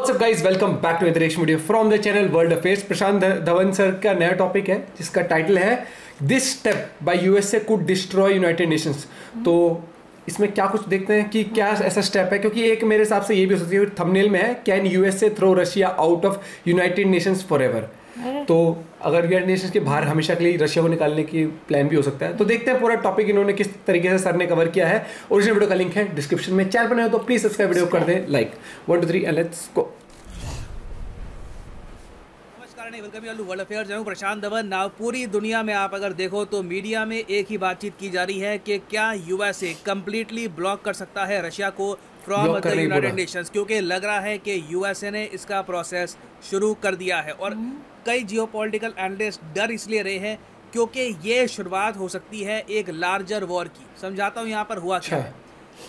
What's up guys, welcome back to अंतरिक्ष media from the channel world affairs. Prashant Dhawan sir का नया topic है जिसका टाइटल है this step by USA could destroy United Nations. तो इसमें क्या कुछ देखते हैं कि क्या ऐसा स्टेप है, क्योंकि एक मेरे हिसाब से ये भी हो सकती है, थंबनेल में है can USA throw Russia out of United Nations forever. तो अगर यूनाइटेड नेशंस के बाहर हमेशा के लिए रशिया को निकालने की प्लान भी हो सकता है। तो देखते हैं पूरा टॉपिक इन्होंने किस तरीके से सर ने कवर किया है। ओरिजिनल वीडियो का लिंक है डिस्क्रिप्शन में। चैनल पर नए हो तो प्लीज सब्सक्राइब वीडियो कर दें like 1 2 3 and let's go. World affairs में प्रशांत धवन। नाउ पूरी दुनिया में आप अगर देखो तो मीडिया में एक ही बातचीत की जा रही है कि क्या यूएसए कंप्लीटली ब्लॉक कर सकता है रशिया को फ्रॉम द यूनाइटेड नेशंस, क्योंकि लग रहा है कि यूएसए ने इसका प्रोसेस शुरू कर दिया है। और कई जियोपॉलिटिकल एनालिस्ट डर इसलिए रहे हैं क्योंकि ये शुरुआत हो सकती है एक लार्जर वॉर की। समझाता हूँ यहाँ पर हुआ क्या है।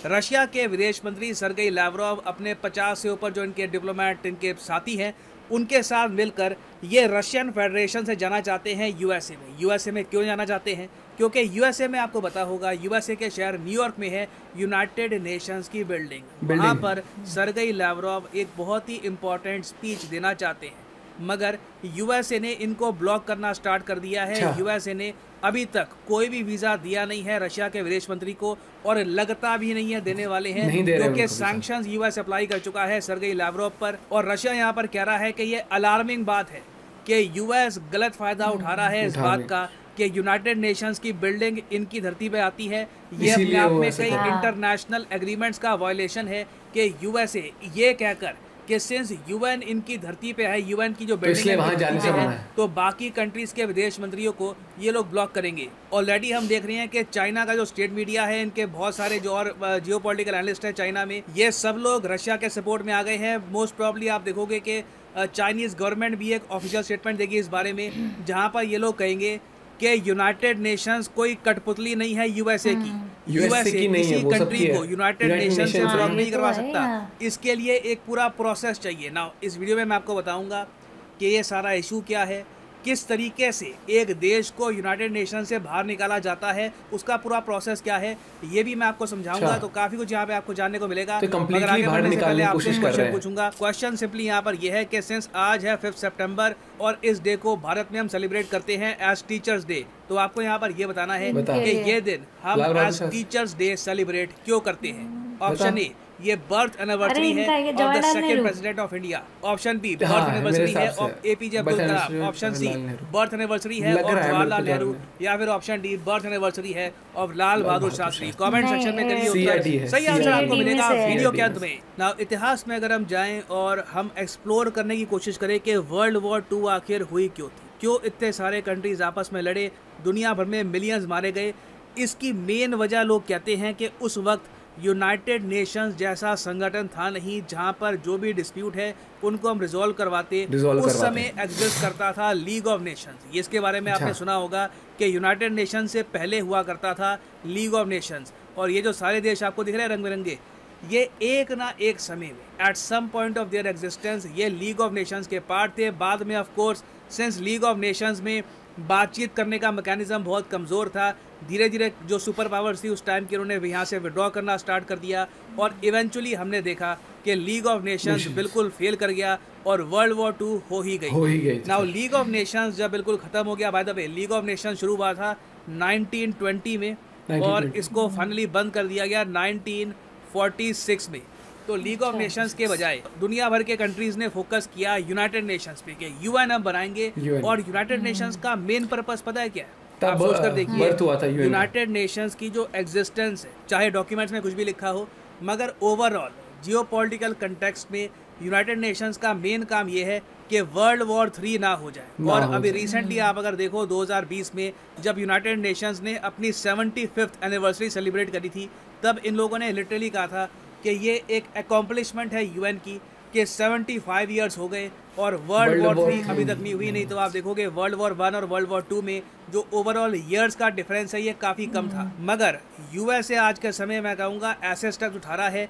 रशिया के विदेश मंत्री सर्गेई लावरोव अपने 50 से ऊपर जो इनके डिप्लोमेट, इनके साथी हैं, उनके साथ मिलकर ये रशियन फेडरेशन से जाना चाहते हैं यूएसए में। यूएसए में क्यों जाना चाहते हैं? क्योंकि यूएसए में आपको पता होगा, यूएसए के शहर न्यूयॉर्क में है यूनाइटेड नेशंस की बिल्डिंग। वहाँ पर सर्गेई लावरोव एक बहुत ही इम्पोर्टेंट स्पीच देना चाहते हैं, मगर यूएसए ने इनको ब्लॉक करना स्टार्ट कर दिया है। यूएसए ने अभी तक कोई भी वीज़ा दिया नहीं है रशिया के विदेश मंत्री को, और लगता भी नहीं है देने वाले हैं, क्योंकि सैंक्शंस यूएस अप्लाई कर चुका है सर्गेई लावरोव पर। और रशिया यहाँ पर कह रहा है कि ये अलार्मिंग बात है कि यूएस गलत फ़ायदा उठा रहा है इस बात का कि यूनाइटेड नेशंस की बिल्डिंग इनकी धरती पे आती है। ये अपने आप में कई इंटरनेशनल एग्रीमेंट्स का वायलेशन है कि यूएसए ये कहकर कि सिंस यूएन इनकी धरती पे है, यूएन की जो बिल्डिंग है, तो बाकी कंट्रीज के विदेश मंत्रियों को ये लोग ब्लॉक करेंगे। ऑलरेडी हम देख रहे हैं कि चाइना का जो स्टेट मीडिया है, इनके बहुत सारे जो और जियोपॉलिटिकल एनालिस्ट हैं चाइना में, ये सब लोग रशिया के सपोर्ट में आ गए हैं। मोस्ट प्रॉब्ली आप देखोगे कि चाइनीज गवर्नमेंट भी एक ऑफिशियल स्टेटमेंट देगी इस बारे में, जहाँ पर ये लोग कहेंगे कि यूनाइटेड नेशंस कोई कठपुतली नहीं है यूएसए की। यूएसए किसी कंट्री को यूनाइटेड नेशंस से ब्लॉक नहीं करवा सकता। इसके लिए एक पूरा प्रोसेस चाहिए। ना इस वीडियो में मैं आपको बताऊंगा कि ये सारा इशू क्या है, किस तरीके से एक देश को यूनाइटेड नेशन से बाहर निकाला जाता है, उसका पूरा प्रोसेस क्या है, ये भी मैं आपको समझाऊंगा। तो काफी कुछ यहाँ पे आपको जानने को मिलेगा। तो मगर आगे बढ़ने से पहले आपसे क्वेश्चन पूछूंगा। क्वेश्चन सिंपली यहाँ पर यह है कि सिंस आज है 5 सितंबर और इस डे को भारत में हम सेलिब्रेट करते हैं एज टीचर्स डे, तो आपको यहाँ पर ये बताना है कि ये दिन हम एज टीचर्स डे सेलिब्रेट क्यों करते हैं। ऑप्शन ए, ये बर्थ एनिवर्सरी है of the second president of India. Option B, birth anniversary है of APJ Abdul Kalam. Option C, birth anniversary है ऑफ जवाहरलाल नेहरू। या फिर ऑप्शन डी, बर्थ एनिवर्सरी है of Lal Bahadur Shastri. Comment section में करिए उत्तर, सही आंसर आपको मिलेगा वीडियो के अंत में। ना इतिहास में अगर हम जाएं और हम एक्सप्लोर करने की कोशिश करें कि वर्ल्ड वॉर 2 आखिर हुई क्यों थी, क्यों इतने सारे कंट्रीज आपस में लड़े, दुनिया भर में मिलियंस मारे गए, इसकी मेन वजह लोग कहते हैं कि उस वक्त यूनाइटेड नेशंस जैसा संगठन था नहीं जहां पर जो भी डिस्प्यूट है उनको हम रिजॉल्व करवाते। उस समय एग्जिस्ट करता था लीग ऑफ नेशंस। ये इसके बारे में आपने सुना होगा कि यूनाइटेड नेशंस से पहले हुआ करता था लीग ऑफ नेशंस। और ये जो सारे देश आपको दिख रहे हैं रंग बिरंगे, ये एक ना एक समय में at some point of their existence ये लीग ऑफ नेशंस के पार्ट थे। बाद में of course since League of Nations में बातचीत करने का मैकेनिज्म बहुत कमज़ोर था, धीरे धीरे जो सुपर पावर्स थी उस टाइम की उन्होंने यहाँ से विड्रॉ करना स्टार्ट कर दिया, और इवेंचुअली हमने देखा कि लीग ऑफ नेशंस बिल्कुल फेल कर गया और वर्ल्ड वॉर 2 हो ही गई। नाउ लीग ऑफ नेशंस जब बिल्कुल ख़त्म हो गया, by the way league of Nations शुरू हुआ था 1920 में और इसको फाइनली बंद कर दिया गया 1946 में। तो लीग ऑफ नेशंस के बजाय दुनिया भर के कंट्रीज ने फोकस किया यूनाइटेड नेशंस पे कि यूएन हम बनाएंगे। और यूनाइटेड नेशंस का मेन पर्पस पता है क्या है? आप सोच कर देखिए, यूनाइटेड नेशंस की जो एग्जिस्टेंस है, चाहे डॉक्यूमेंट्स में कुछ भी लिखा हो, मगर ओवरऑल जियोपॉलिटिकल कंटेक्स्ट में यूनाइटेड नेशंस का मेन काम ये है कि वर्ल्ड वॉर 3 ना हो जाए। और अभी रिसेंटली आप अगर देखो 2020 में जब यूनाइटेड नेशंस ने अपनी 75th एनिवर्सरी सेलिब्रेट करी थी, तब इन लोगों ने लिटरली कहा था कि ये एक अकॉम्प्लिशमेंट है यूएन की कि 75 ईयर्स हो गए और वर्ल्ड वॉर 3 अभी तक नहीं हुई। नहीं तो आप देखोगे वर्ल्ड वॉर 1 और वर्ल्ड वॉर 2 में जो ओवरऑल ईयर्स का डिफरेंस है ये काफ़ी कम था। मगर यूएसए आज के समय मैं कहूँगा ऐसे स्टेप्स उठा रहा है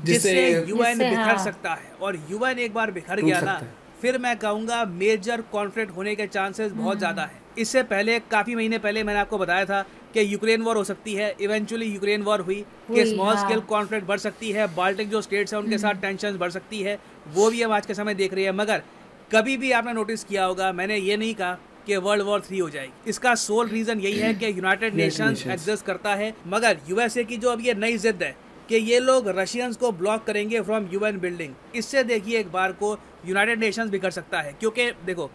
जिससे यूएन बिखर सकता है। और यूएन एक बार बिखर गया ना, फिर मैं कहूँगा मेजर कॉन्फ्लिक्ट होने के चांसेस बहुत ज़्यादा है। इससे पहले काफ़ी महीने पहले मैंने आपको बताया था कि यूक्रेन वॉर हो सकती है, इवेंचुअली यूक्रेन वॉर हुई कि स्मॉल स्केल कॉन्फ्लिक्ट बढ़ सकती है, बाल्टिक जो स्टेट्स हैं उनके साथ टेंशन बढ़ सकती है, वो भी हम आज के समय देख रहे हैं। मगर कभी भी आपने नोटिस किया होगा, मैंने ये नहीं कहा कि वर्ल्ड वॉर 3 हो जाएगी। इसका सोल रीजन यही है कि यूनाइटेड नेशंस एग्जिस्ट करता है, मगर यूएसए की जो अब ये नई जिद है कि ये लोग रशियंस को ब्लॉक करेंगे फ्रॉम यूएन बिल्डिंग, इससे देखिए एक बार को यूनाइटेड नेशंस बिगड़ सकता है। क्योंकि देखो,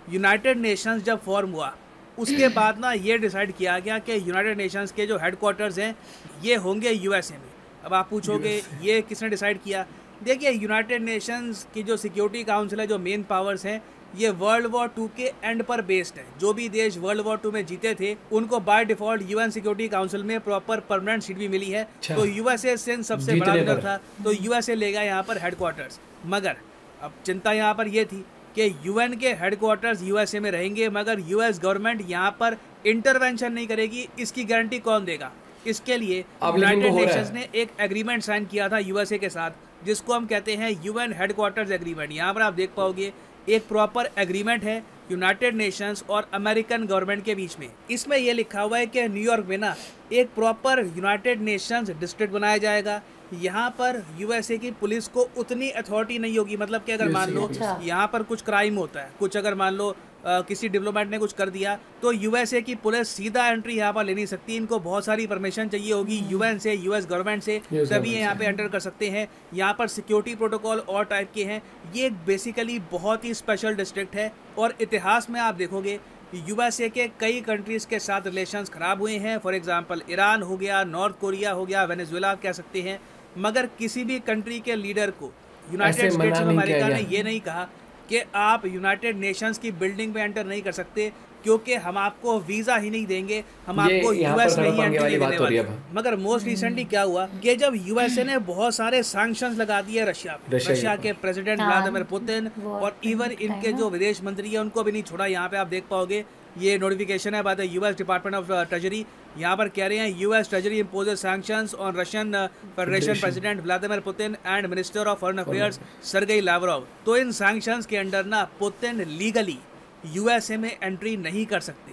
यूनाइटेड नेशंस जब फॉर्म हुआ उसके बाद ना ये डिसाइड किया गया कि यूनाइटेड नेशंस के जो हेडक्वार्टर्स हैं ये होंगे यूएसए में। अब आप पूछोगे ये किसने डिसाइड किया? देखिए, यूनाइटेड नेशंस की जो सिक्योरिटी काउंसिल है, जो मेन पावर्स हैं, ये वर्ल्ड वॉर 2 के एंड पर बेस्ड है। जो भी देश वर्ल्ड वॉर 2 में जीते थे उनको by default UN security council में प्रॉपर परमानेंट सीट भी मिली है। तो यूएसए सिंस सबसे बड़ा विनर था, तो यूएसए लेगा यहाँ पर हेडक्वार्टर्स। मगर अब चिंता यहाँ पर यह थी कि यूएन के हेडक्वार्टर्स यूएसए में रहेंगे, मगर यूएस गवर्नमेंट यहाँ पर इंटरवेंशन नहीं करेगी। इसकी गारंटी कौन देगा? इसके लिए यूनाइटेड नेशंस ने एक एग्रीमेंट साइन किया था यूएसए के साथ, जिसको हम कहते हैं यूएन हेडक्वार्टर्स एग्रीमेंट। यहाँ पर आप देख पाओगे एक प्रॉपर एग्रीमेंट है यूनाइटेड नेशंस और अमेरिकन गवर्नमेंट के बीच में। इसमें यह लिखा हुआ है कि न्यूयॉर्क में ना एक प्रॉपर यूनाइटेड नेशंस डिस्ट्रिक्ट बनाया जाएगा। यहाँ पर यूएसए की पुलिस को उतनी अथॉरिटी नहीं होगी। मतलब कि अगर मान लो यहाँ पर कुछ क्राइम होता है, कुछ अगर मान लो किसी डिप्लोमेट ने कुछ कर दिया, तो यूएसए की पुलिस सीधा एंट्री यहाँ पर ले नहीं सकती। इनको बहुत सारी परमिशन चाहिए होगी यूएन से, यूएस गवर्नमेंट से, तभी यहाँ पे एंटर कर सकते हैं। यहाँ पर सिक्योरिटी प्रोटोकॉल और टाइप के हैं। ये बेसिकली बहुत ही स्पेशल डिस्ट्रिक्ट है। और इतिहास में आप देखोगे यूएसए के कई कंट्रीज़ के साथ रिलेशंस ख़राब हुए हैं। फॉर एग्जांपल ईरान हो गया, नॉर्थ कोरिया हो गया, वेनेजुएला आप कह सकते हैं। मगर किसी भी कंट्री के लीडर को यूनाइटेड स्टेट्स ऑफ अमेरिका ने ये नहीं कहा कि आप यूनाइटेड नेशंस की बिल्डिंग में एंटर नहीं कर सकते, क्योंकि हम आपको वीज़ा ही नहीं देंगे, हम आपको यूएस में ही एंट्री देने वाले हैं। मगर मोस्ट रिसेंटली क्या हुआ कि जब यूएसए ने बहुत सारे सैंक्शंस लगा दिए रशिया पे, रशिया के प्रेसिडेंट व्लादिमीर पुतिन और इवन इनके जो विदेश मंत्री है उनको भी नहीं छोड़ा। यहाँ पे आप देख पाओगे ये नोटिफिकेशन है बात है यूएस डिपार्टमेंट ऑफ ट्रेजरी। यहाँ पर कह रहे हैं US Treasury imposes sanctions on Russian Federation President Vladimir Putin and Minister of Foreign Affairs Sergei Lavrov. तो इन सैंक्शंस के अंडर ना पुतिन लीगली यूएसए में एंट्री नहीं कर सकते।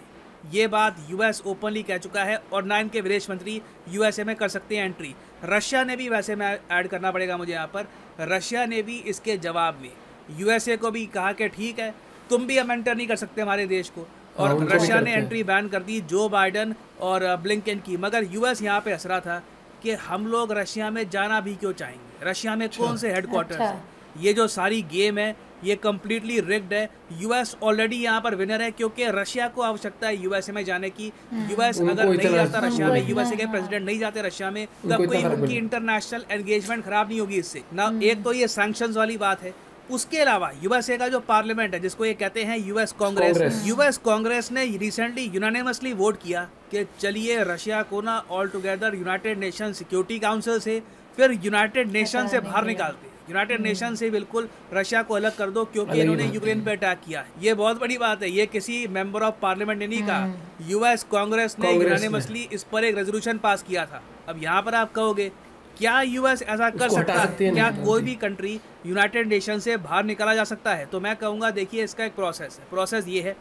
ये बात यूएस ओपनली कह चुका है, और ना इनके विदेश मंत्री यूएसए में कर सकते हैं एंट्री। रशिया ने भी, वैसे मैं ऐड करना पड़ेगा मुझे यहाँ पर, रशिया ने भी इसके जवाब में यूएसए को भी कहा कि ठीक है, तुम भी हम एंटर नहीं कर सकते हमारे देश को। और रशिया ने एंट्री बैन कर दी जो बाइडन और ब्लिंकन की। मगर यूएस यहाँ पे हंस रहा था कि हम लोग रशिया में जाना भी क्यों चाहेंगे, रशिया में कौन से हेडक्वार्टर्स हैं। ये जो सारी गेम है ये कम्प्लीटली रिग्ड है। यूएस ऑलरेडी यहाँ पर विनर है, क्योंकि रशिया को आवश्यकता है यूएसए में जाने की। यूएस अगर नहीं जाता रशिया में, यूएसए के प्रेसिडेंट नहीं जाते रशिया में, तब कोई उनकी इंटरनेशनल एंगेजमेंट खराब नहीं होगी इससे ना। एक तो ये सैंक्शंस वाली बात है, उसके अलावा यूएसए का जो पार्लियामेंट है, जिसको ये कहते हैं यूएस कांग्रेस, यूएस कांग्रेस ने रिसेंटली यूनानिमसली वोट किया कि चलिए रशिया को ना all together United nation security council से, फिर यूनाइटेड नेशन से बाहर निकालते, यूनाइटेड नेशन से बिल्कुल रशिया को अलग कर दो, क्योंकि इन्होंने यूक्रेन पे अटैक किया है। ये बहुत बड़ी बात है, ये किसी मेंबर ऑफ पार्लियामेंट ने नहीं कहा, यूएस कांग्रेस ने यूनानिमसली इस पर एक रेजोल्यूशन पास किया था। अब यहाँ पर आप कहोगे क्या यूएस ऐसा कर सकता है? क्या कोई भी कंट्री यूनाइटेड नेशन से बाहर निकाला जा सकता है? तो मैं कहूँगा देखिए इसका एक प्रोसेस है। प्रोसेस ये है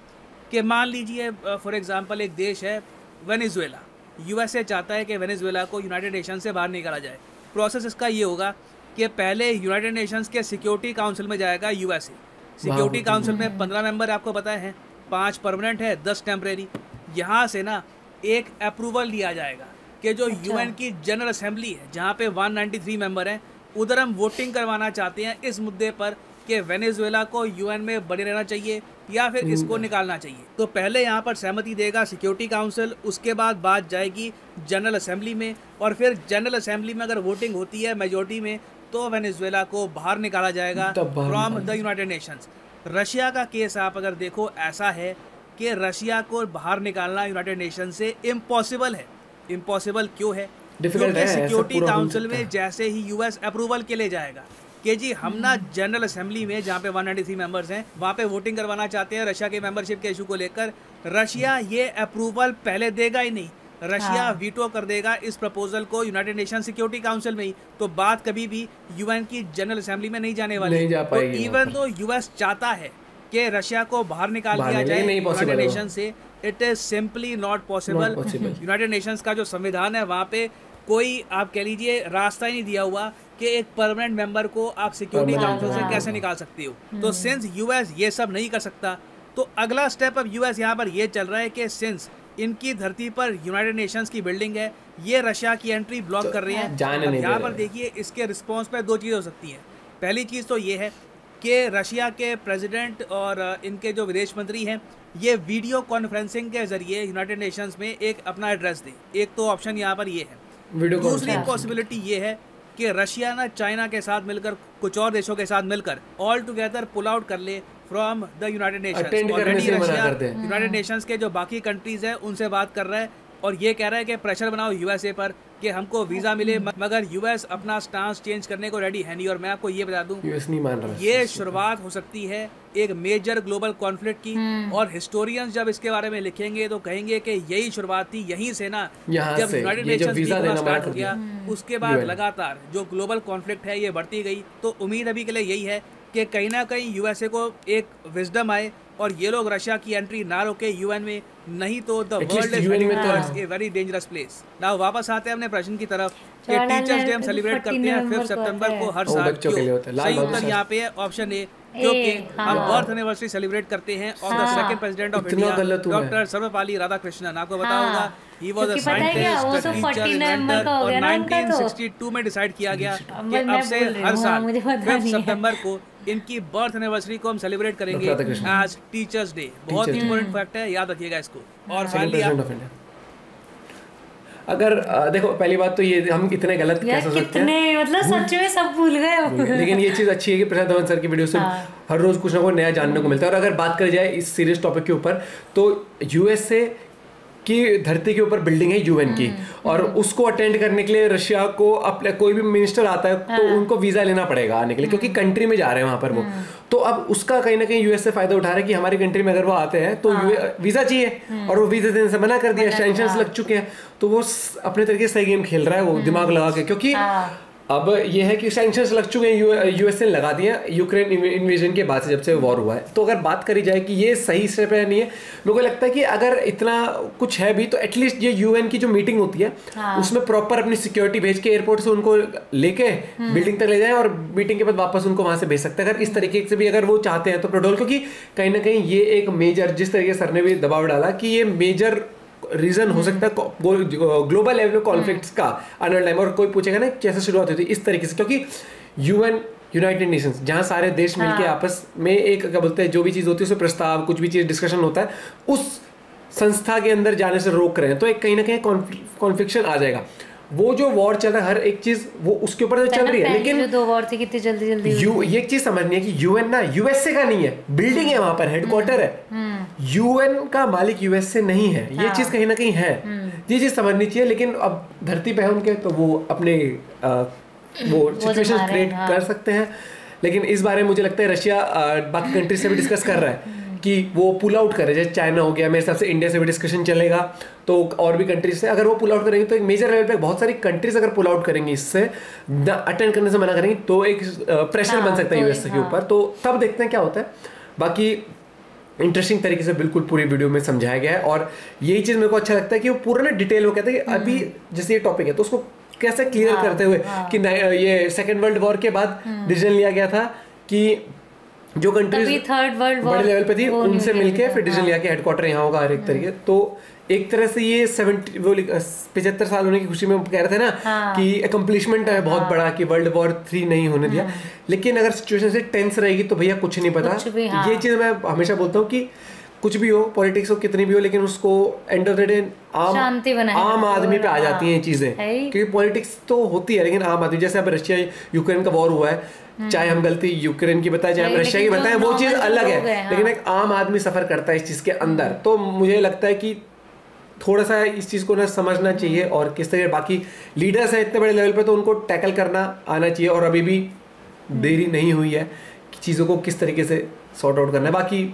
कि मान लीजिए फॉर एग्जांपल एक देश है वेनेजुएला, यूएसए चाहता है कि वेनेजुएला को यूनाइटेड नेशन से बाहर निकाला जाए। प्रोसेस इसका ये होगा कि पहले यूनाइटेड नेशंस के सिक्योरिटी काउंसिल में जाएगा यूएसए। सिक्योरिटी काउंसिल में 15 मेंबर आपको पता है, 5 परमानेंट है, 10 टेम्परेरी। यहाँ से ना एक अप्रूवल लिया जाएगा कि जो यूएन की जनरल असेंबली है, जहाँ पे 193 मेंबर हैं, उधर हम वोटिंग करवाना चाहते हैं इस मुद्दे पर कि वेनेजुएला को यूएन में बने रहना चाहिए या फिर इसको निकालना चाहिए। तो पहले यहाँ पर सहमति देगा सिक्योरिटी काउंसिल, उसके बाद बात जाएगी जनरल असेंबली में, और फिर जनरल असेंबली में अगर वोटिंग होती है मेजोरिटी में, तो वेनेजुएला को बाहर निकाला जाएगा from the United Nations. Russia का केस आप अगर देखो ऐसा है कि रशिया को बाहर निकालना यूनाइटेड नेशन से इम्पॉसिबल है। इम्पॉसिबल क्यों है? क्योंकि सिक्योरिटी काउंसिल में जैसे ही यूएस अप्रूवल के लिए जाएगा कि जी हम ना जनरल असेंबली में, जहाँ पे 193 मेंबर्स हैं, वहाँ पे वोटिंग करवाना चाहते हैं रशिया के मेंबरशिप के इशू को लेकर, रशिया ये अप्रूवल पहले देगा ही नहीं, रशिया वीटो कर देगा इस प्रपोजल को यूनाइटेड नेशन सिक्योरिटी काउंसिल में ही। तो बात कभी भी यूएन की जनरल असेंबली में नहीं जाने वाली। तो इवन तो यूएस चाहता है कि रशिया को बाहर निकाल दिया जाए यूनाइटेड नेशन से, it is simply not possible. United Nations का जो संविधान है वहाँ पे कोई आप कह लीजिए रास्ता ही नहीं दिया हुआ कि एक परमानेंट मेंबर को आप सिक्योरिटी काउंसिल से कैसे निकाल सकते हो। तो सिंस यूएस ये सब नहीं कर सकता, तो अगला स्टेप अब यूएस यहाँ पर ये चल रहा है कि सिंस इनकी धरती पर यूनाइटेड नेशंस की बिल्डिंग है, ये रशिया की एंट्री ब्लॉक कर रहे हैं। यहाँ पर देखिए इसके रिस्पॉन्स पे दो चीज़ हो सकती हैं। पहली चीज़ तो ये है कि रशिया के प्रेसिडेंट और इनके जो विदेश मंत्री हैं ये वीडियो कॉन्फ्रेंसिंग के जरिए यूनाइटेड नेशंस में एक अपना एड्रेस दें। एक तो ऑप्शन यहाँ पर ये है। दूसरी पॉसिबिलिटी ये है कि रशिया ना चाइना के साथ मिलकर, कुछ और देशों के साथ मिलकर ऑल टुगेदर पुल आउट कर ले from the United Nations. Already Russia United Nations के जो बाकी कंट्रीज हैं उनसे बात कर रहा है और ये कह रहा है कि प्रेशर बनाओ यूएसए पर कि हमको वीजा मिले, मगर यूएस अपना स्टांस चेंज करने को रेडी है नहीं। और मैं आपको ये बता दूं, यूएस नहीं मान रहा। ये शुरुआत हो सकती है एक मेजर ग्लोबल कॉन्फ्लिक्ट की, और हिस्टोरियंस जब इसके बारे में लिखेंगे तो कहेंगे कि यही शुरुआत थी, यहीं से ना जब यूनाइटेड नेशंस स्टार्ट हो गया उसके बाद लगातार जो ग्लोबल कॉन्फ्लिक्ट है ये बढ़ती गई। तो उम्मीद अभी के लिए यही है कि कहीं ना कहीं यूएसए को एक विजडम आए और ये लोग रशिया की एंट्री ना रोके यूएन में, नहीं तो the world is a very dangerous place. Now वापस आते हैं अपने प्रश्न की तरफ कि टीचर्स डे हम सेलिब्रेट करते हैं 5 सितंबर को हर साल। सही उत्तर यहाँ पे है ऑप्शन ए, क्योंकि हम बर्थ एनिवर्सरी सेलिब्रेट करते हैं of the second president of India doctor Sarvepalli Radhakrishnan. आपको पता होगा he was a scientist, teacher, inventor, और 1962 में डिसाइड किया गया कि अब से हर साल 5 सितंबर को इनकी बर्थ एनिवर्सरी को हम सेलिब्रेट करेंगे आज टीचर्स डे। बहुत इंपॉर्टेंट फैक्ट है, याद रखिएगा इसको। और फाइनली अगर देखो पहली बात तो ये हम इतने गलत कैसे हो सकते हैं, मतलब सच में सब भूल गए। लेकिन ये चीज़ अच्छी है कि प्रशांत धवन सर की वीडियो से हर रोज कुछ ना कुछ नया जानने को मिलता है। और अगर बात करी जाए इस सीरियस टॉपिक के ऊपर, तो यूएसए की धरती के ऊपर बिल्डिंग है यूएन की, और उसको अटेंड करने के लिए रशिया को अपने कोई भी मिनिस्टर आता है तो उनको वीजा लेना पड़ेगा आने के लिए, क्योंकि कंट्री में जा रहे हैं वहां पर वो। तो अब उसका कहीं ना कहीं यूएस से फायदा उठा रहे हैं कि हमारी कंट्री में अगर वो आते हैं तो वीजा चाहिए, और वो वीजा देने से मना कर दिया, सैंक्शंस लग चुके हैं। तो वो अपने तरीके से सही गेम खेल रहा है वो दिमाग लगा के, क्योंकि अब ये है कि सैंक्शंस लग चुके हैं, यूएस ने लगा दिया यूक्रेन इन्वेजन के बाद से, जब से वॉर हुआ है। तो अगर बात करी जाए कि ये सही स्टेप है नहीं है, मेरे को लगता है कि अगर इतना कुछ है भी तो एटलीस्ट ये यूएन की जो मीटिंग होती है उसमें प्रॉपर अपनी सिक्योरिटी भेज के एयरपोर्ट से उनको लेके बिल्डिंग तक ले जाए, और मीटिंग के बाद वापस उनको वहां से भेज सकते हैं। अगर इस तरीके से भी अगर वो चाहते हैं तो प्रोटोकॉल, क्योंकि कहीं ना कहीं ये एक मेजर, जिस तरीके सर ने भी दबाव डाला कि ये मेजर रीजन हो सकता है ग्लोबल लेवल में कॉन्फ्लिक्ट्स का आने वाले टाइम। और कोई पूछेगा ना कैसे शुरुआत हुई थी, इस तरीके से, क्योंकि यूएन यूनाइटेड नेशंस जहां सारे देश मिलके आपस में एक क्या बोलते हैं, जो भी चीज़ होती है उसमें प्रस्ताव, कुछ भी चीज़ डिस्कशन होता है, उस संस्था के अंदर जाने से रोक रहे हैं, तो एक कहीं ना कहीं कॉन्फ्लिक्शन आ जाएगा। वो जो वॉर चल रहा है, हर एक चीज वो उसके ऊपर तो चल रही है, लेकिन दो वॉर थी कितनी जल्दी ये एक चीज समझनी है कि यूएन ना यूएसए का नहीं है, बिल्डिंग है वहां पर, हेडक्वार्टर है, यूएन का मालिक यूएसए नहीं है। ये चीज कहीं ना कहीं है, ये चीज समझनी चाहिए। लेकिन अब धरती पे है उनके, तो वो अपने वो सिचुएशन क्रिएट कर सकते हैं। लेकिन इस बारे में मुझे लगता है रशिया बाकी कंट्री से भी डिस्कस कर रहा है कि वो पुल आउट करे, जैसे चाइना हो गया, मेरे हिसाब से इंडिया से भी डिस्कशन चलेगा, तो और भी कंट्रीज से अगर वो पुल आउट करेंगे तो एक मेजर लेवल पे बहुत सारी कंट्रीज अगर पुल आउट करेंगे, इससे अटेंड करने से मना करेंगे, तो एक प्रेशर बन सकता है यूएस के ऊपर। तो तब देखते हैं क्या होता है। बाकी इंटरेस्टिंग तरीके से बिल्कुल पूरी वीडियो में समझाया गया है, और यही चीज़ मेरे को अच्छा लगता है कि वो पूरा ना डिटेल वो कहते हैं कि अभी जैसे ये टॉपिक है तो उसको कैसे क्लियर करते हुए कि ये सेकेंड वर्ल्ड वॉर के बाद डिसीजन लिया गया था कि जो कंट्रीज थर्ड वर्ल्ड वॉर बड़े लेवल पे थी उनसे मिलके फिर डिसीजन लिया कि हेडक्वार्टर यहाँ होगा हर एक तरीके। तो एक तरह से ये 75 साल होने की खुशी में कह रहे थे ना कि अकम्पलिशमेंट है बहुत बड़ा कि वर्ल्ड वॉर 3 नहीं होने दिया। लेकिन अगर सिचुएशन से टेंस रहेगी तो भैया कुछ नहीं पता। ये चीज़ मैं हमेशा बोलता हूँ कि कुछ भी हो, पॉलिटिक्स हो कितनी भी हो, लेकिन उसको एंड ऑफ द डे आम आदमी पे आ जाती हैं ये चीज़ें, क्योंकि पॉलिटिक्स तो होती है लेकिन आम आदमी, जैसे अब रशिया यूक्रेन का वॉर हुआ है, चाहे हम गलती यूक्रेन की बताएं चाहे हम रशिया की बताएं, वो चीज़ अलग है, लेकिन एक आम आदमी सफ़र करता है इस चीज़ के अंदर। तो मुझे लगता है कि थोड़ा सा इस चीज़ को ना समझना चाहिए, और किस तरह बाकी लीडर्स हैं इतने बड़े लेवल पे तो उनको टैकल करना आना चाहिए, और अभी भी देरी नहीं हुई है कि चीज़ों को किस तरीके से सॉर्ट आउट करना है। बाकी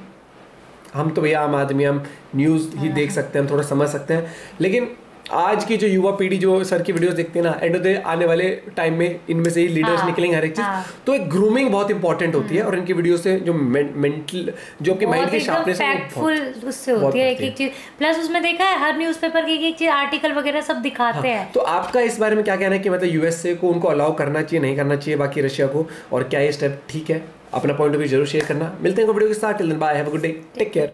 हम तो भैया आम आदमी, हम न्यूज़ ही देख सकते हैं, हम थोड़ा समझ सकते हैं, लेकिन आज की जो युवा पीढ़ी जो सर की वीडियोस देखते हैं ना, एंड ऑफ द आने वाले टाइम में इनमें से ही लीडर्स निकलेंगे हर एक चीज। तो एक ग्रूमिंग बहुत इंपॉर्टेंट होती है, और इनकी वीडियो से जो मेंटल जो आपके माइंड की शार्पनेस है फैक्टफुल उससे होती है, एक चीज। प्लस उसमें देखा है हर न्यूज़पेपर की एक चीज आर्टिकल वगैरह सब दिखाते हैं। तो आपका इस बारे में क्या कहना है कि मतलब यूएसए को उनको अलाउ करना चाहिए, नहीं करना चाहिए बाकी रशिया को, और क्या ये स्टेप ठीक है? अपना पॉइंट ऑफ व्यू जरूर शेयर करना। मिलते हैं वीडियो के साथ। Till then bye, have a good day, take care.